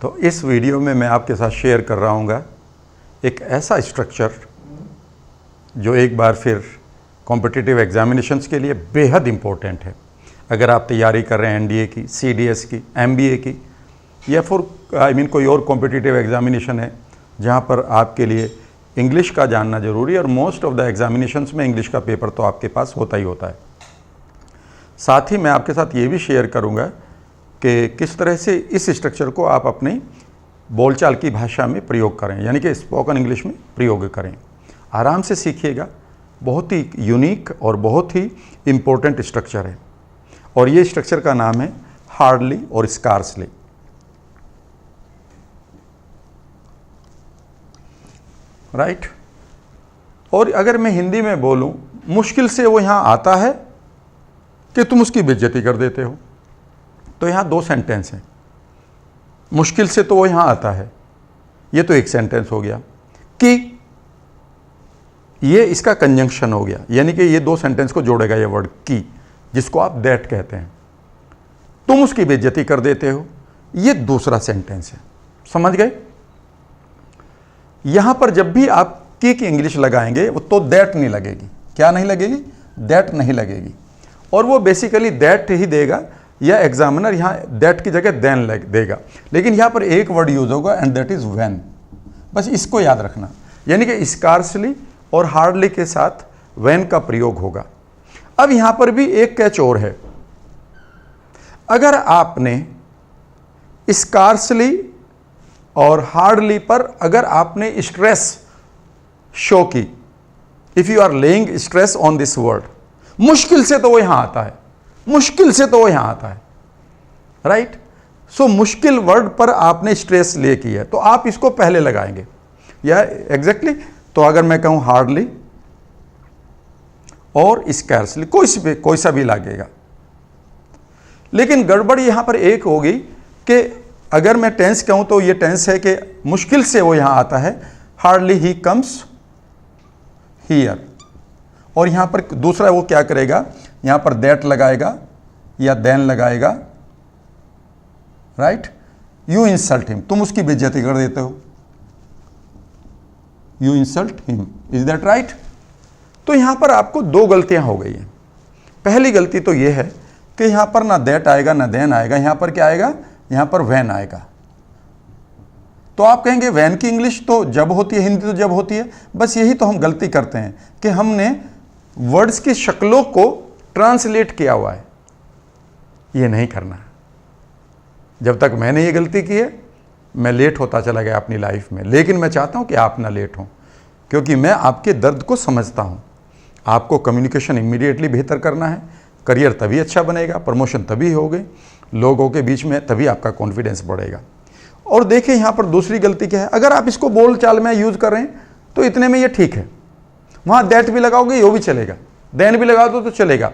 तो इस वीडियो में मैं आपके साथ शेयर कर रहा हूँगा एक ऐसा स्ट्रक्चर जो एक बार फिर कॉम्पिटिटिव एग्जामिनेशंस के लिए बेहद इम्पोर्टेंट है। अगर आप तैयारी कर रहे हैं एनडीए की, सीडीएस की, एमबीए की या फिर कोई और कॉम्पिटिटिव एग्जामिनेशन है जहाँ पर आपके लिए इंग्लिश का जानना ज़रूरी है, और मोस्ट ऑफ द एग्जामिनेशंस में इंग्लिश का पेपर तो आपके पास होता ही होता है। साथ ही मैं आपके साथ ये भी शेयर करूँगा कि किस तरह से इस स्ट्रक्चर को आप अपनी बोलचाल की भाषा में प्रयोग करें, यानी कि स्पोकन इंग्लिश में प्रयोग करें। आराम से सीखिएगा, बहुत ही यूनिक और बहुत ही इम्पोर्टेंट स्ट्रक्चर है, और ये स्ट्रक्चर का नाम है हार्डली और स्कार्सली। राइट। और अगर मैं हिंदी में बोलूं, मुश्किल से वो यहां आता है कि तुम उसकी बेइज्जती कर देते हो। तो यहां दो सेंटेंस हैं। मुश्किल से तो वो यहां आता है, ये तो एक सेंटेंस हो गया। कि ये इसका कंजंक्शन हो गया, यानी कि ये दो सेंटेंस को जोड़ेगा ये वर्ड की, जिसको आप दैट कहते हैं। तुम उसकी बेइज्जती कर देते हो, ये दूसरा सेंटेंस है। समझ गए? यहां पर जब भी आप की इंग्लिश लगाएंगे तो दैट नहीं लगेगी। क्या नहीं लगेगी? दैट नहीं लगेगी। और वो बेसिकली दैट ही देगा, या एग्जामिनर यहां दैट की जगह देन देगा। लेकिन यहां पर एक वर्ड यूज होगा एंड दैट इज व्हेन। बस इसको याद रखना, यानी कि स्कार्सली और हार्डली के साथ व्हेन का प्रयोग होगा। अब यहां पर भी एक कैच और है। अगर आपने स्कार्सली और हार्डली पर अगर आपने स्ट्रेस शो की, if you are laying stress on this word, मुश्किल से तो वो यहां आता है, मुश्किल से तो वो यहां आता है। राइट। सो मुश्किल वर्ड पर आपने स्ट्रेस ले की है, तो आप इसको पहले लगाएंगे। या एग्जैक्टली तो अगर मैं कहूं हार्डली और स्कैर्सली, कोई सा भी लगेगा। लेकिन गड़बड़ यहां पर एक होगी कि अगर मैं टेंस कहूं तो ये टेंस है कि मुश्किल से वो यहां आता है, हार्डली ही कम्स हियर। और यहां पर दूसरा वो क्या करेगा, यहां पर दैट लगाएगा या देन लगाएगा। राइट। यू इंसल्ट हिम, तुम उसकी बेइज्जती कर देते हो। You insult him, is that right? तो यहां पर आपको दो गलतियां हो गई हैं। पहली गलती तो यह है कि यहां पर ना दैट आएगा ना देन आएगा, यहां पर क्या आएगा, यहां पर व्हेन आएगा। तो आप कहेंगे व्हेन की इंग्लिश तो जब होती है, हिंदी तो जब होती है। बस यही तो हम गलती करते हैं कि हमने वर्ड्स की शक्लों को ट्रांसलेट किया हुआ है। ये नहीं करना। जब तक मैंने ये गलती की है, मैं लेट होता चला गया अपनी लाइफ में। लेकिन मैं चाहता हूं कि आप ना लेट हों, क्योंकि मैं आपके दर्द को समझता हूं। आपको कम्युनिकेशन इमीडिएटली बेहतर करना है, करियर तभी अच्छा बनेगा, प्रमोशन तभी होगी, लोगों के बीच में तभी आपका कॉन्फिडेंस बढ़ेगा। और देखिए यहां पर दूसरी गलती क्या है, अगर आप इसको बोल चाल में यूज कर रहे हैं तो इतने में ये ठीक है। वहां दैट भी लगाओगे यो भी चलेगा, देन भी लगा दो तो चलेगा।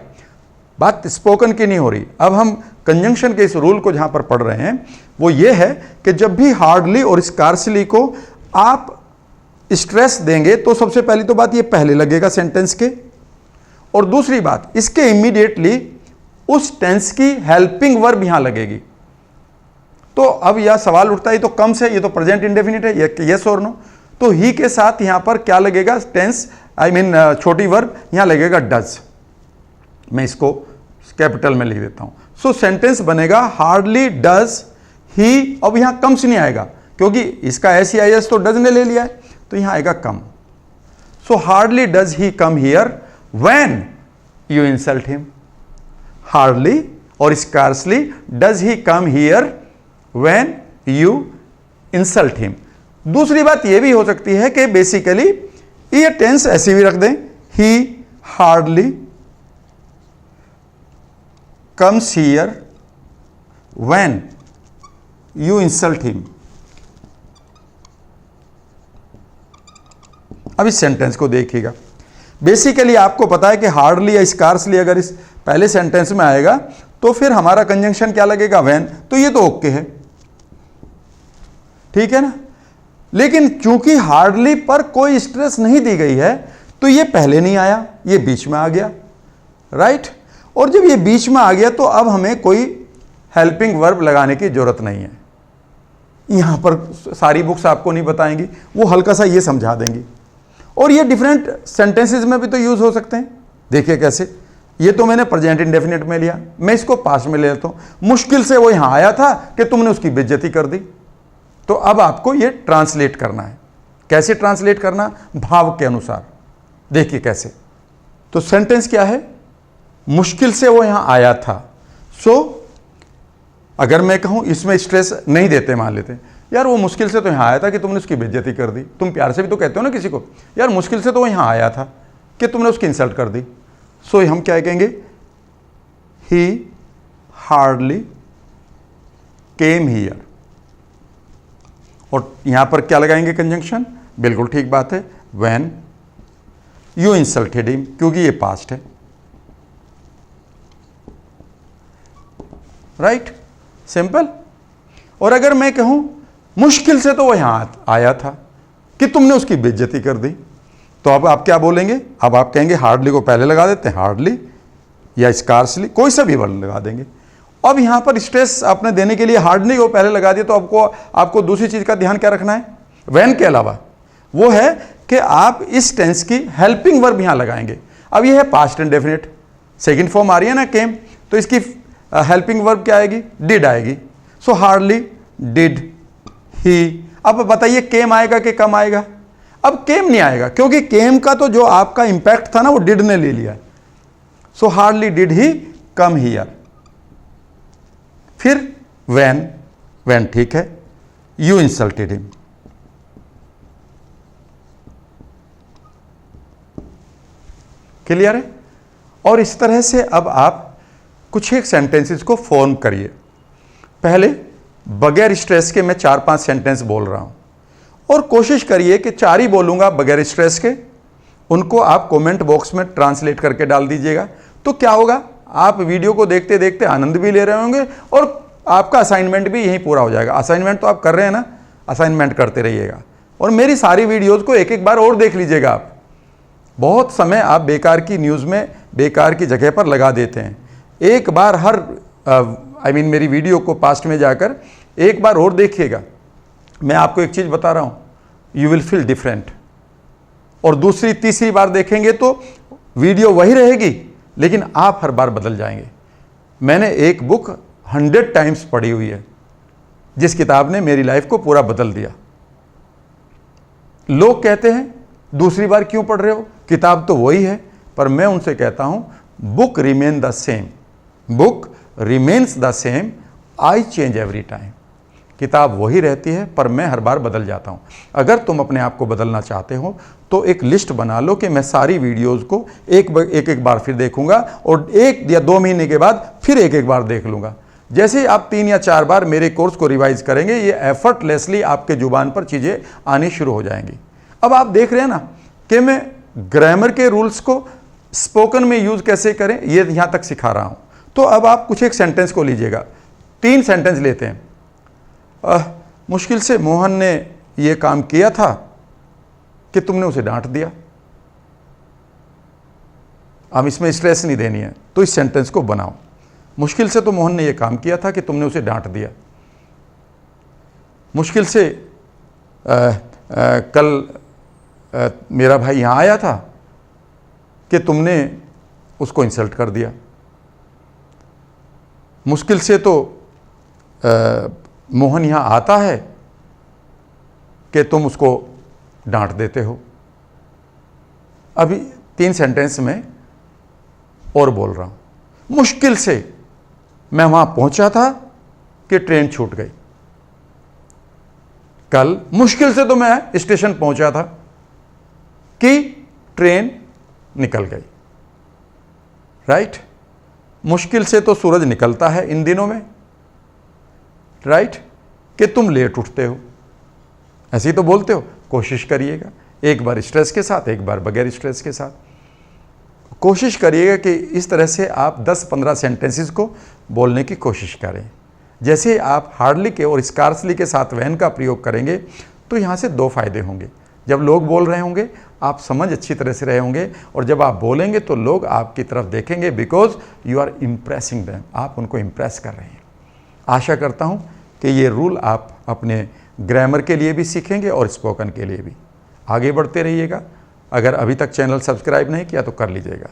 बात स्पोकन की नहीं हो रही। अब हम कंजंक्शन के इस रूल को जहां पर पढ़ रहे हैं वो ये है कि जब भी हार्डली और स्कार्सली को आप स्ट्रेस देंगे तो सबसे पहली तो बात ये पहले लगेगा सेंटेंस के, और दूसरी बात इसके इमीडिएटली उस टेंस की हेल्पिंग वर्ब यहां लगेगी। तो अब यह सवाल उठता है, तो कम से, ये तो प्रेजेंट इंडेफिनिट है, यस और नो। तो ही के साथ यहां पर क्या लगेगा, टेंस छोटी वर्ब यहां लगेगा डज। मैं इसको कैपिटल में लिख देता हूं। सो सेंटेंस बनेगा हार्डली डज ही। अब यहां कम्स नहीं आएगा क्योंकि इसका SEIS तो डज ने ले लिया है, तो यहां आएगा come. So hardly does he come here when you insult him. Hardly और scarcely does he come here when you insult him. दूसरी बात यह भी हो सकती है कि बेसिकली ये टेंस ऐसी भी रख दें, ही hardly comes here when you insult him. अब इस सेंटेंस को देखिएगा। बेसिकली आपको पता है कि हार्डली या स्कार्सली अगर इस पहले सेंटेंस में आएगा तो फिर हमारा कंजंक्शन क्या लगेगा, व्हेन। तो ये तो ओके है, ठीक है ना। लेकिन चूंकि हार्डली पर कोई स्ट्रेस नहीं दी गई है तो ये पहले नहीं आया, ये बीच में आ गया। राइट। और जब ये बीच में आ गया तो अब हमें कोई हेल्पिंग वर्ब लगाने की जरूरत नहीं है। यहाँ पर सारी बुक्स आपको नहीं बताएंगी, वो हल्का सा ये समझा देंगी। और ये डिफरेंट सेंटेंसेस में भी तो यूज़ हो सकते हैं। देखिए कैसे, ये तो मैंने प्रेजेंट इंडेफिनिट में लिया, मैं इसको पास्ट में ले लेता हूं। मुश्किल से वो यहां आया था कि तुमने उसकी बेइज्जती कर दी। तो अब आपको ये ट्रांसलेट करना है। कैसे ट्रांसलेट करना? भाव के अनुसार। देखिए कैसे, तो सेंटेंस क्या है? मुश्किल से वो यहां आया था। सो अगर मैं कहूं, इसमें स्ट्रेस नहीं देते, मान लेते यार वो मुश्किल से तो यहां आया था कि तुमने उसकी बेइज्जती कर दी। तुम प्यार से भी तो कहते हो ना किसी को, यार मुश्किल से तो वो यहां आया था कि तुमने उसकी इंसल्ट कर दी। सो हम क्या कहेंगे? ही हार्डली केम हियर। और यहां पर क्या लगाएंगे? कंजंक्शन। बिल्कुल ठीक बात है, व्हेन यू इंसल्टेड हिम, क्योंकि ये पास्ट है। Right, simple. और अगर मैं कहूं मुश्किल से तो वो यहां आया था कि तुमने उसकी बेइज्जती कर दी, तो अब आप क्या बोलेंगे? अब आप कहेंगे हार्डली को पहले लगा देते हैं, हार्डली या स्कार्सली, कोई सा भी वर्ड लगा देंगे। अब यहां पर स्ट्रेस आपने देने के लिए हार्डली को पहले लगा दिया, तो आपको दूसरी चीज का ध्यान क्या रखना है? व्हेन के अलावा वो है कि आप इस टेंस की हेल्पिंग वर्ब यहां लगाएंगे। अब ये है पास्ट इंडेफिनिट, सेकंड फॉर्म आ रही है ना केम, तो इसकी हेल्पिंग वर्ब क्या आएगी? डिड आएगी। सो हार्डली डिड ही। अब बताइए केम आएगा कि कम आएगा? अब केम नहीं आएगा, क्योंकि केम का तो जो आपका इंपैक्ट था ना वो डिड ने ले लिया। सो hardly did he come here. फिर व्हेन ठीक है, यू इंसल्टेड हिम। क्लियर है? और इस तरह से अब आप कुछ एक सेंटेंसेस को फॉर्म करिए। पहले बगैर स्ट्रेस के मैं 4-5 सेंटेंस बोल रहा हूं, और कोशिश करिए कि 4 ही बोलूंगा बगैर स्ट्रेस के, उनको आप कमेंट बॉक्स में ट्रांसलेट करके डाल दीजिएगा। तो क्या होगा, आप वीडियो को देखते देखते आनंद भी ले रहे होंगे और आपका असाइनमेंट भी यहीं पूरा हो जाएगा। असाइनमेंट तो आप कर रहे हैं ना, असाइनमेंट करते रहिएगा। और मेरी सारी वीडियोज़ को एक एक बार और देख लीजिएगा आप। बहुत समय आप बेकार की न्यूज़ में बेकार की जगह पर लगा देते हैं। एक बार हर मेरी वीडियो को पास्ट में जाकर एक बार और देखिएगा। मैं आपको एक चीज़ बता रहा हूँ, यू विल फील डिफरेंट। और दूसरी तीसरी बार देखेंगे तो वीडियो वही रहेगी, लेकिन आप हर बार बदल जाएंगे। मैंने एक बुक 100 टाइम्स पढ़ी हुई है, जिस किताब ने मेरी लाइफ को पूरा बदल दिया। लोग कहते हैं दूसरी बार क्यों पढ़ रहे हो, किताब तो वही है। पर मैं उनसे कहता हूं book remain the same, book remains the same, I change every time. किताब वही रहती है, पर मैं हर बार बदल जाता हूं। अगर तुम अपने आप को बदलना चाहते हो तो एक लिस्ट बना लो कि मैं सारी वीडियोस को एक बार फिर देखूंगा, और 1 या 2 महीने के बाद फिर एक बार देख लूंगा। जैसे ही आप 3 या 4 बार मेरे कोर्स को रिवाइज करेंगे, ये एफर्टलेसली आपके जुबान पर चीज़ें आनी शुरू हो जाएंगी। अब आप देख रहे हैं ना कि मैं ग्रामर के रूल्स को स्पोकन में यूज कैसे करें, ये यहां तक सिखा रहा हूं। तो अब आप कुछ एक सेंटेंस को लीजिएगा। 3 सेंटेंस लेते हैं। मुश्किल से मोहन ने यह काम किया था कि तुमने उसे डांट दिया। अब इसमें स्ट्रेस नहीं देनी है, तो इस सेंटेंस को बनाओ। मुश्किल से तो मोहन ने यह काम किया था कि तुमने उसे डांट दिया। मुश्किल से कल मेरा भाई यहां आया था कि तुमने उसको इंसल्ट कर दिया। मुश्किल से तो मोहन यहां आता है कि तुम उसको डांट देते हो। अभी 3 सेंटेंस में और बोल रहा हूं। मुश्किल से मैं वहां पहुंचा था कि ट्रेन छूट गई। कल मुश्किल से तो मैं स्टेशन पहुंचा था कि ट्रेन निकल गई। राइट? मुश्किल से तो सूरज निकलता है इन दिनों में। राइट? कि तुम लेट उठते हो। ऐसे ही तो बोलते हो। कोशिश करिएगा, एक बार स्ट्रेस के साथ, एक बार बगैर स्ट्रेस के साथ। कोशिश करिएगा कि इस तरह से आप 10-15 सेंटेंसेस को बोलने की कोशिश करें। जैसे आप हार्डली के और स्कार्सली के साथ व्हेन का प्रयोग करेंगे तो यहाँ से 2 फायदे होंगे। जब लोग बोल रहे होंगे आप समझ अच्छी तरह से रहे होंगे, और जब आप बोलेंगे तो लोग आपकी तरफ देखेंगे, because you are impressing them, आप उनको इम्प्रेस कर रहे हैं। आशा करता हूँ कि ये रूल आप अपने ग्रामर के लिए भी सीखेंगे और स्पोकन के लिए भी। आगे बढ़ते रहिएगा। अगर अभी तक चैनल सब्सक्राइब नहीं किया तो कर लीजिएगा।